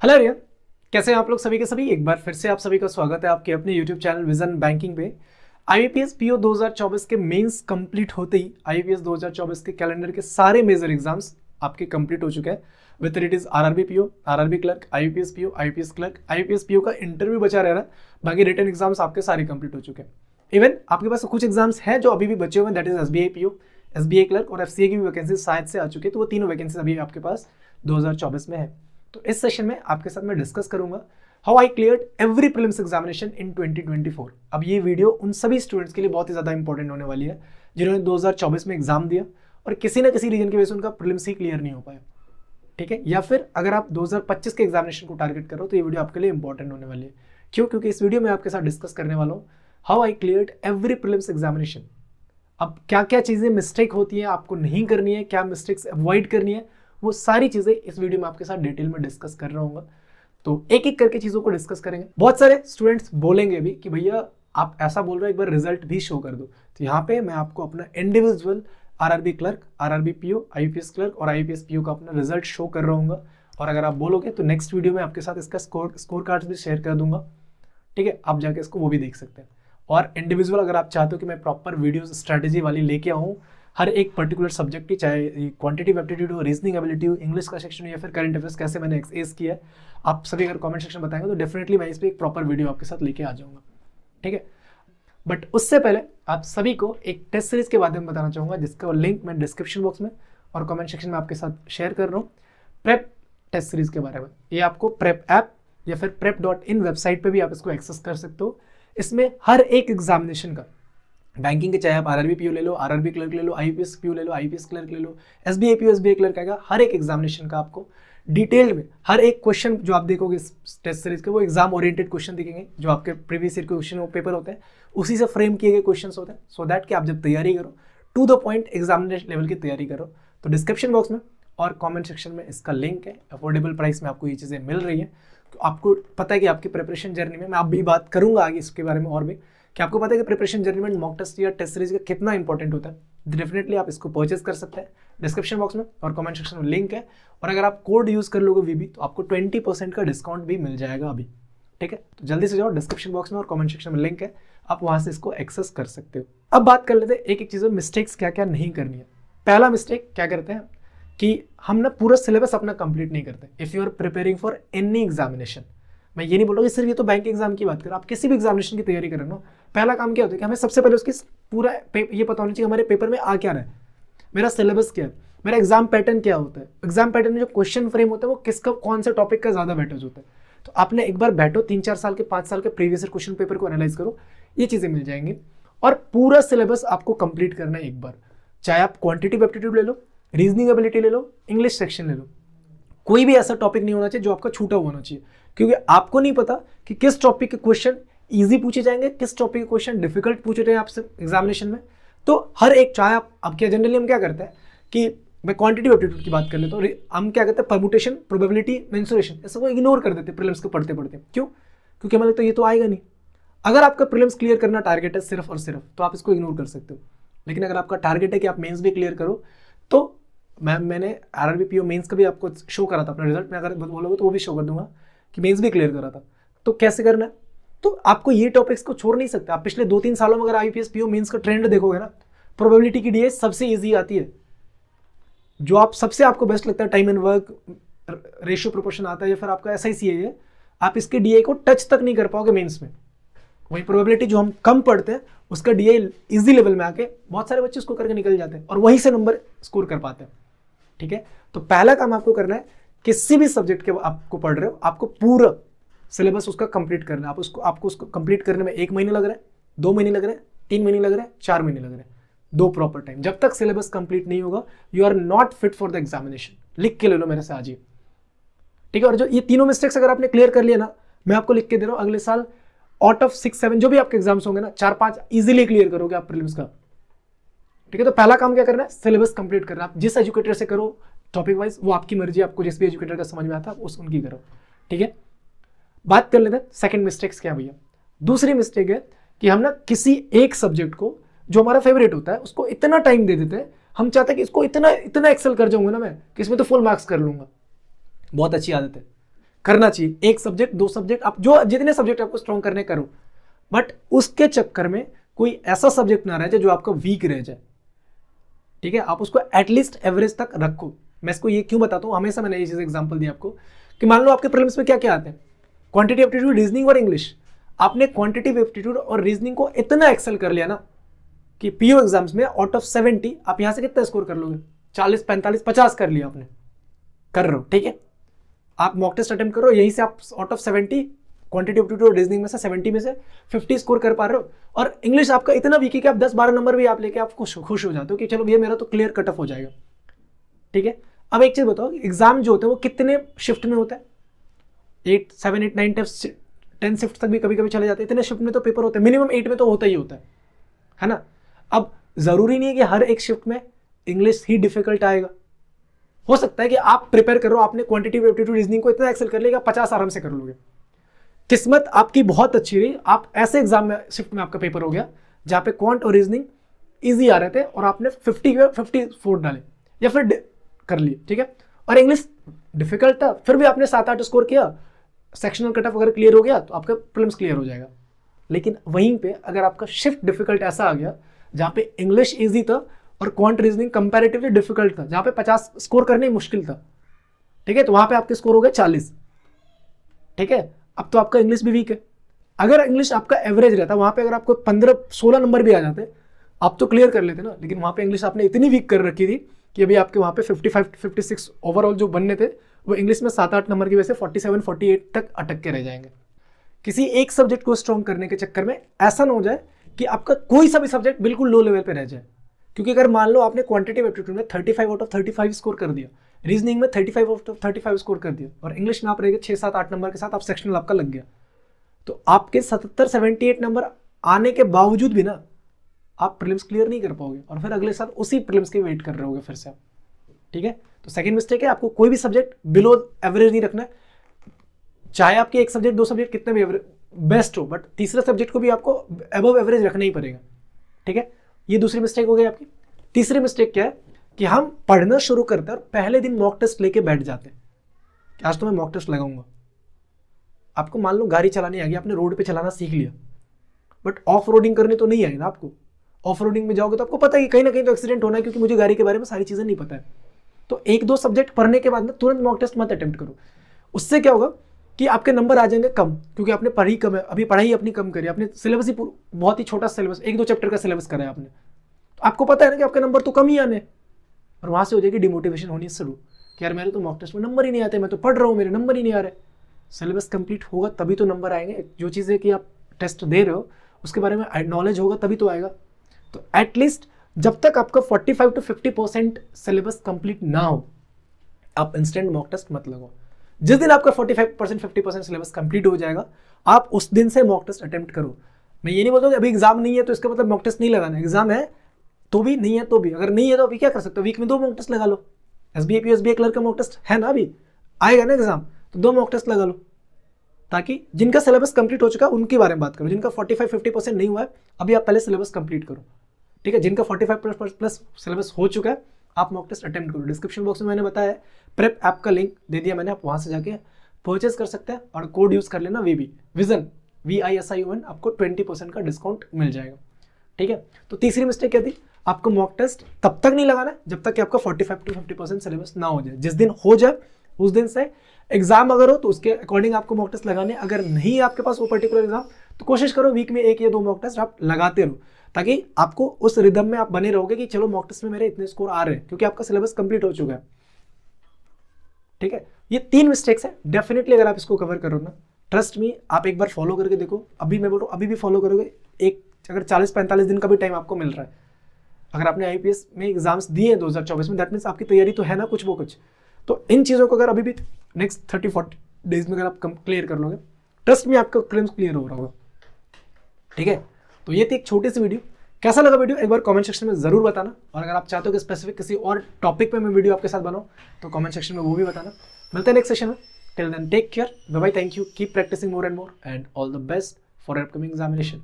Hello everyone, कैसे हैं आप लोग सभी के सभी। एक बार फिर से आप सभी का स्वागत है आपके अपने यूट्यूब चैनल विजन बैंकिंग पे। आईबीपीएस पीओ 2024 के मेंस कंप्लीट होते ही आईबीपीएस 2024 के कैलेंडर के सारे मेजर एग्जाम्स आपके कंप्लीट हो चुके हैं। With it is RRB PO, RRB clerk, IPS PO, IPS clerk, IPS PO का इंटरव्यू बचा रह रहा है। बाकी रिटन एग्जाम्स आपके सारे कंप्लीट हो चुके हैं। इवन आपके पास कुछ एग्जाम्स हैं जो अभी भी बचे हुए हैं, that is SBI PO, SBI clerk और एफसीए की भी वैकेंसी शायद से आ चुकी है। तो वो तीनों वैकेंसी अभी आपके पास 2024 में है। तो इस सेशन में आपके साथ मैं डिस्कस करूंगा how I cleared every prelims examination in 2024। अब ये वीडियो उन सभी स्टूडेंट्स के लिए बहुत ही ज्यादा इंपॉर्टेंट होने वाली है जिन्होंने 2024 में एग्जाम दिया और किसी ना किसी रीजन की वजह से उनका प्रीलिम्स ही क्लियर नहीं हो पाया। ठीक है, या फिर अगर आप 2025 के एग्जामिनेशन को टारगेट करो तो ये वीडियो आपके लिए इंपॉर्टेंट होने वाली है। क्यों? क्योंकि इस वीडियो में आपके साथ डिस्कस करने वाला हूँ how I cleared every prelims examination. अब क्या क्या चीजें मिस्टेक होती है, आपको नहीं करनी है, क्या मिस्टेक्स अवॉइड करनी है, वो सारी चीजें इस वीडियो में आपके साथ डिटेल में डिस्कस कर रहा हूँ। तो एक एक करके चीजों को डिस्कस करेंगे। बहुत सारे स्टूडेंट्स बोलेंगे भी कि भैया आप ऐसा बोल रहे हो, एक बार रिजल्ट भी शो कर दो। तो यहाँ पे मैं आपको अपना individual RRB clerk, RRB PO, IPS clerk और आईपीएस पीओ का अपना रिजल्ट शो कर रहा हूँ। और अगर आप बोलोगे तो नेक्स्ट वीडियो में आपके साथ इसका स्कोर कार्ड्स भी शेयर कर दूंगा। ठीक है, आप जाके इसको वो भी देख सकते हैं। और इंडिविजुअल अगर आप चाहते हो कि मैं प्रॉपर वीडियोस स्ट्रेटेजी वाली लेके आऊँ हर एक पर्टिकुलर सब्जेक्ट की, चाहे क्वांटिटेटिव एप्टीट्यूड हो, रीजनिंग एबिलिटी हो, इंग्लिश का सेक्शन हो या फिर करंट अफेयर्स कैसे मैंने एक्सेस किया है, आप सभी अगर कमेंट सेक्शन बताएंगे तो डेफिनेटली मैं इस पर एक प्रॉपर वीडियो आपके साथ लेके आ जाऊंगा। ठीक है, बट उससे पहले आप सभी को एक टेस्ट सीरीज के बारे में बताना चाहूंगा जिसका लिंक मैं डिस्क्रिप्शन बॉक्स में और कमेंट सेक्शन में आपके साथ शेयर कर रहा हूँ। प्रेप टेस्ट सीरीज के बारे में, ये आपको प्रेप ऐप या फिर prep.in वेबसाइट पे भी आप इसको एक्सेस कर सकते हो। इसमें हर एक एग्जामिनेशन का, बैंकिंग के चाहे आप आरआरबी पीओ ले लो, आरआरबी क्लर्क ले लो, आईपीएस पीओ ले लो, आईपीएस क्लर्क ले लो, एसबीआई पीओ, एसबीआई क्लर्क आएगा, हर एक एग्जामिनेशन का आपको डिटेल में हर एक क्वेश्चन जो आप देखोगे इस टेस्ट सीरीज के वो एग्जाम ओरिएंटेड क्वेश्चन दिखेंगे जो आपके प्रीवियस ईयर के क्वेश्चन पेपर होते हैं उसी से फ्रेम किए गए क्वेश्चन होते हैं। सो दैट कि आप जब तैयारी करो to the point examination level की तैयारी करो। तो डिस्क्रिप्शन बॉक्स में और कमेंट सेक्शन में इसका लिंक है। अफोर्डेबल प्राइस में आपको ये चीज़ें मिल रही है। तो आपको पता है कि आपकी प्रिपरेशन जर्नी में, मैं आप भी बात करूंगा आगे इसके बारे में और भी, कि आपको पता है कि प्रिपरेशन जर्नी में मॉक टेस्ट या टेस्ट सीरीज का कितना इंपॉर्टेंट होता है। डेफिनेटली आप इसको परचेज कर सकते हैं। डिस्क्रिप्शन बॉक्स में और कमेंट सेक्शन में लिंक है। और अगर आप कोड यूज कर लोगे वीबी तो आपको 20% का डिस्काउंट भी मिल जाएगा अभी। ठीक है, तो जल्दी से जाओ, डिस्क्रिप्शन बॉक्स में और कमेंट सेक्शन में लिंक है, आप वहां से इसको एक्सेस कर सकते हो। अब बात कर लेते हैं एक एक चीज़ में मिस्टेक्स क्या क्या नहीं करनी है। पहला मिस्टेक क्या करते हैं कि हम ना पूरा सिलेबस अपना कंप्लीट नहीं करते। If you are preparing for any examination, मैं ये नहीं बोल रहा कि सिर्फ ये तो बैंक एग्जाम की बात करें, आप किसी भी एग्जामिनेशन की तैयारी करें ना, पहला काम क्या होता है कि हमें सबसे पहले उसकी पूरा ये पता होना चाहिए हमारे पेपर में आ क्या रहा है, मेरा सिलेबस क्या है, मेरा एग्जाम पैटर्न क्या होता है, एग्जाम पैटर्न में जो क्वेश्चन फ्रेम होता है वो किसका कौन से टॉपिक का ज्यादा बेटर होता है। तो आपने एक बार बैठो 3-4 साल के 5 साल के प्रीवियस क्वेश्चन पेपर को एनालाइज करो, ये चीजें मिल जाएंगी। और पूरा सिलेबस आपको कंप्लीट करना है एक बार, चाहे आप क्वांटिटेटिव एप्टीट्यूड ले लो, रीजनिंग एबिलिटी ले लो, इंग्लिश सेक्शन ले लो, कोई भी ऐसा टॉपिक नहीं होना चाहिए जो आपका छूटा होना चाहिए। क्योंकि आपको नहीं पता कि किस टॉपिक के क्वेश्चन इजी पूछे जाएंगे, किस टॉपिक के क्वेश्चन डिफिकल्ट पूछे जाएंगे आपसे एग्जामिनेशन में। तो हर एक, चाहे आप, अब क्या जनरली हम क्या करते हैं कि मैं क्वांटिटेटिव एप्टीट्यूड की बात कर लेता हूँ, हम क्या करते हैं परमुटेशन, प्रोबेबिलिटी, मेंसुरेशन, ऐसा को इग्नोर कर देते हैं प्रीलिम्स को पढ़ते पढ़ते। क्यों? क्योंकि हमें लगता है ये तो आएगा नहीं। अगर आपका प्रीलिम्स क्लियर करना टारगेट है सिर्फ और सिर्फ, तो आप इसको इग्नोर कर सकते हो। लेकिन अगर आपका टारगेट है कि आप मेंस भी क्लियर करो, तो मैंने आरआरबी पीओ मेंस का भी आपको शो करा था अपना रिजल्ट में, अगर बोलोगे तो वो भी शो कर दूंगा कि मेंस भी क्लियर करा था। तो कैसे करना है, तो आपको ये टॉपिक्स को छोड़ नहीं सकते। आप पिछले 2-3 सालों में अगर आईपीएस पीओ मेंस का ट्रेंड देखोगे ना, प्रोबेबिलिटी की डीए सबसे इजी आती है, जो आप सबसे आपको बेस्ट लगता है, time and work ratio proportion आता है या फिर आपका एसआईसी है, आप इसके डीए को टच तक नहीं कर पाओगे मेंस में। वही प्रोबेबिलिटी जो हम कम पढ़ते हैं उसका डीए इजी लेवल में आके बहुत सारे बच्चे उसको करके निकल जाते हैं और वहीं से नंबर स्कोर कर पाते हैं। ठीक है, तो पहला काम आपको करना है, किसी भी सब्जेक्ट के आपको पढ़ रहे हो, आपको पूरा सिलेबस उसका कंप्लीट करना है। आपको उसको कंप्लीट करने में 1 महीने लग रहा है, 2 महीने लग रहे हैं, 3 महीने लग रहे हैं, 4 महीने लग रहे हैं, 2 प्रॉपर टाइम। जब तक सिलेबस कंप्लीट नहीं होगा you are not fit for the examination. लिख के ले लो मेरे से आज ही। ठीक है, और जो ये तीनों मिस्टेक्स अगर आपने क्लियर कर लिया ना, मैं आपको लिख के दे रहा हूं, अगले साल आउट ऑफ 6-7 जो भी आपके एग्जाम्स होंगे ना, 4-5 इजीली क्लियर करोगे आप प्रीलिम्स का। ठीक है, तो पहला काम क्या करना है, सिलेबस कंप्लीट करना। आप जिस एजुकेटर से करो टॉपिक वाइज, वो आपकी मर्जी, आपको जिस भी एजुकेटर का समझ में आता है उस उनकी करो। ठीक है, बात कर लेते हैं सेकंड मिस्टेक्स क्या भैया। दूसरी मिस्टेक है कि हम ना किसी एक सब्जेक्ट को जो हमारा फेवरेट होता है उसको इतना टाइम दे देते हैं, हम चाहते हैं कि इसको इतना इतना एक्सेल कर जाऊंगा ना मैं कि इसमें तो फुल मार्क्स कर लूंगा। बहुत अच्छी आदत है। करना चाहिए, एक सब्जेक्ट 2 सब्जेक्ट, आप जो जितने सब्जेक्ट आपको स्ट्रॉन्ग करने करो, बट उसके चक्कर में कोई ऐसा सब्जेक्ट ना रह जाए जो आपका वीक रह जाए। ठीक है, आप उसको एटलीस्ट एवरेज तक रखो। मैं इसको ये क्यों बताता हूँ, हमेशा मैंने ये चीज एग्जांपल दिया आपको कि मान लो आपके प्रीलिम्स में क्या क्या आते हैं, क्वांटिटी एप्टीट्यूड, रीजनिंग और इंग्लिश। आपने क्वांटिटी एप्टीट्यूड और रीजनिंग को इतना एक्सेल कर लिया ना कि पीओ एग्जाम्स में आउट ऑफ 70 आप यहां से कितना स्कोर कर लोगे, 40, 45, 50 कर लिया आपने, कर रहे हो। ठीक है, आप मॉक टेस्ट अटेम्प्ट करो, यहीं से आप आउट ऑफ 70 क्वांटिटी एप्टीट्यूड और रीजनिंग में से 70 में से 50 स्कोर कर पा रहे हो। और इंग्लिश आपका इतना वीक है कि आप 10-12 नंबर भी आप लेके आप खुश हो जाते हो कि चलो ये मेरा तो क्लियर कट ऑफ हो जाएगा। ठीक है, अब एक चीज बताओ, एग्जाम जो होते हैं वो कितने शिफ्ट में होता है, 8, 7, 8, 9, 10 शिफ्ट तक भी कभी कभी चले जाते हैं। इतने शिफ्ट में तो पेपर होते हैं, मिनिमम 8 में तो होता ही होता है ना। अब जरूरी नहीं है कि हर एक शिफ्ट में इंग्लिश ही डिफिकल्ट आएगा, हो सकता है कि आप प्रिपेयर करो, आपने क्वांटिटी एप्टीट्यूड रीजनिंग को इतना एक्सेल कर लेगा, 50 आराम से कर लोगे। किस्मत आपकी बहुत अच्छी रही, आप ऐसे एग्जाम में शिफ्ट में आपका पेपर हो गया जहां पे क्वांट और रीजनिंग इजी आ रहे थे और आपने 54 डाले या फिर कर लिए। ठीक है, और इंग्लिश डिफिकल्ट था फिर भी आपने 7-8 स्कोर किया, सेक्शनल कट ऑफ अगर क्लियर हो गया तो आपका प्रीलिम्स क्लियर हो जाएगा। लेकिन वहीं पे अगर आपका शिफ्ट डिफिकल्ट ऐसा आ गया जहां पे इंग्लिश इजी था और क्वांट रीजनिंग कंपैरेटिवली डिफिकल्ट था, जहां पे 50 स्कोर करने मुश्किल था, ठीक है, तो वहां पे आपके स्कोर हो गए 40। ठीक है, अब तो आपका इंग्लिश भी वीक है। अगर इंग्लिश आपका एवरेज रहता, वहां पे अगर आपको 15-16 नंबर भी आ जाते, आप तो क्लियर कर लेते ना। लेकिन वहां पे इंग्लिश आपने इतनी वीक कर रखी थी कि अभी आपके वहां पे 55-56 ओवरऑल जो बनने थे वो इंग्लिश में 7-8 नंबर की वजह से 47-48 तक अटक के रह जाएंगे। किसी एक सब्जेक्ट को स्ट्रॉन्ग करने के चक्कर में ऐसा ना हो जाए कि आपका कोई सा भी सब्जेक्ट बिल्कुल लो लेवल पे रह जाए। क्योंकि अगर मान लो आपने क्वांटिटी एप्टीट्यूड में 35 आउट ऑफ 35 स्कोर कर दिया, रीजनिंग में 35 आउट ऑफ 35 स्कोर कर दिया और इंग्लिश में आप रहेंगे 6-7-8 नंबर के साथ, आप सेक्शनल आपका लग गया, तो आपके 77-78 नंबर आने के बावजूद भी ना आप प्रीलिम्स क्लियर नहीं कर पाओगे और फिर अगले साल उसी प्रीलिम्स की वेट कर रहे होगे फिर से आप। ठीक है, तो सेकंड मिस्टेक है, आपको कोई भी सब्जेक्ट बिलो एवरेज नहीं रखना है, चाहे आपके एक सब्जेक्ट 2 सब्जेक्ट कितने भी बेस्ट हो, बट तीसरे सब्जेक्ट को भी आपको अबव एवरेज रखना ही पड़ेगा। ठीक है, ये दूसरी मिस्टेक हो गई आपकी। तीसरी मिस्टेक क्या है कि हम पढ़ना शुरू करते हैं और पहले दिन मॉक टेस्ट लेके बैठ जाते हैं कि आज तो मैं मॉक टेस्ट लगाऊंगा। आपको मान लो गाड़ी चलानी आ गई, आपने रोड पे चलाना सीख लिया, बट ऑफ रोडिंग करने तो नहीं आएगी ना आपको। ऑफ रोडिंग में जाओगे तो आपको पता है कि कहीं ना कहीं तो एक्सीडेंट होना है, क्योंकि मुझे गाड़ी के बारे में सारी चीजें नहीं पता है। तो 1-2 सब्जेक्ट पढ़ने के बाद में तुरंत मॉक टेस्ट मत अटेम्प्ट करो। उससे क्या होगा कि आपके नंबर आ जाएंगे कम, क्योंकि आपने पढ़ी कम है, अभी पढ़ाई अपनी कम करी, आपने सिलेबस ही बहुत ही छोटा सिलेबस, 1-2 चैप्टर का सिलेबस करा है आपने, तो आपको पता है ना कि आपके नंबर तो कम ही आने, और वहां से हो जाएगी डिमोटिवेशन होनी शुरू कि यार मेरे तो मॉक टेस्ट में नंबर ही नहीं आते, मैं तो पढ़ रहा हूँ मेरे नंबर ही नहीं आ रहे। सिलेबस कंप्लीट होगा तभी तो नंबर आएंगे, जो चीज़ें कि आप टेस्ट दे रहे हो उसके बारे में नॉलेज होगा तभी तो आएगा। तो एटलीस्ट जब तक आपका 45-50% सिलेबस कंप्लीट ना हो, आप इंस्टेंट मॉक टेस्ट मत लगाओ। जिस दिन आपका 45% 50% सिलेबस कंप्लीट हो जाएगा, आप उस दिन से मॉक टेस्ट अटेम्प्ट करो। मैं ये नहीं बोलता कि अभी एग्जाम नहीं है तो इसका मतलब मॉक टेस्ट नहीं लगाना, एग्जाम है तो भी, नहीं है तो भी। अगर नहीं है तो अभी क्या कर सकते हो, वीक में 2 मॉक टेस्ट लगा लो। SBI PSBI क्लर्क का मॉक टेस्ट है ना, अभी आएगा ना एग्जाम, तो 2 मॉक टेस्ट लगा लो, ताकि जिनका सिलेबस कंप्लीट हो चुका है उनके बारे में बात करो। जिनका 45-50% नहीं हुआ है अभी आप पहले सिलेबस कंप्लीट करो। ठीक है, जिनका 45+ सिलेबस हो चुका है आप मॉक टेस्ट अटेम्प्ट करो। डिस्क्रिप्शन बॉक्स में मैंने बताया है, प्रेप ऐप का लिंक दे दिया मैंने, आप वहां से जाके परचेज कर सकते हैं और कोड यूज कर लेना विजन VISION, आपको 20% का डिस्काउंट मिल जाएगा। ठीक है, तो तीसरी मिस्टेक क्या थी, आपको मॉक टेस्ट तब तक नहीं लगाना है जब तक कि आपका 45-50% सिलेबस ना हो जाए। जिस दिन हो जाए उस दिन से एग्जाम अगर हो तो उसके अकॉर्डिंग आपको मॉक टेस्ट लगाने। अगर नहीं है आपके पास वो पर्टिकुलर एग्जाम तो कोशिश करो वीक में 1 या 2 मॉक टेस्ट आप लगाते रहो, ताकि आपको उस रिदम में आप बने रहोगे कि चलो मॉक टेस्ट में मेरे इतने स्कोर आ रहे हैं, क्योंकि आपका सिलेबस कंप्लीट हो चुका है। ठीक है, ये 3 मिस्टेक्स है, डेफिनेटली अगर आप इसको कवर करो ना, ट्रस्ट मी, आप एक बार फॉलो करके देखो। अभी मैं बोल रहा हूँ, अभी भी फॉलो करोगे, एक अगर 40-45 दिन का भी टाइम आपको मिल रहा है, अगर आपने IPS में एग्जाम्स दिए हैं 2024 में, दैट मीन्स आपकी तैयारी तो है ना कुछ वो कुछ। तो इन चीज़ों को अगर अभी भी नेक्स्ट 30-40 डेज में अगर आप क्लियर कर लोगे, ट्रस्ट में आपका प्रीलिम्स क्लियर हो रहा होगा। ठीक है, तो ये थी एक छोटी सी वीडियो। कैसा लगा वीडियो एक बार कमेंट सेक्शन में जरूर बताना, और अगर आप चाहते हो कि स्पेसिफिक किसी और टॉपिक पे मैं वीडियो आपके साथ बनाऊं तो कमेंट सेक्शन में वो भी बताना। मिलते हैं नेक्स्ट सेशन में, till then take care, bye bye, thank you, keep practising more and more, and all the best for upcoming examination.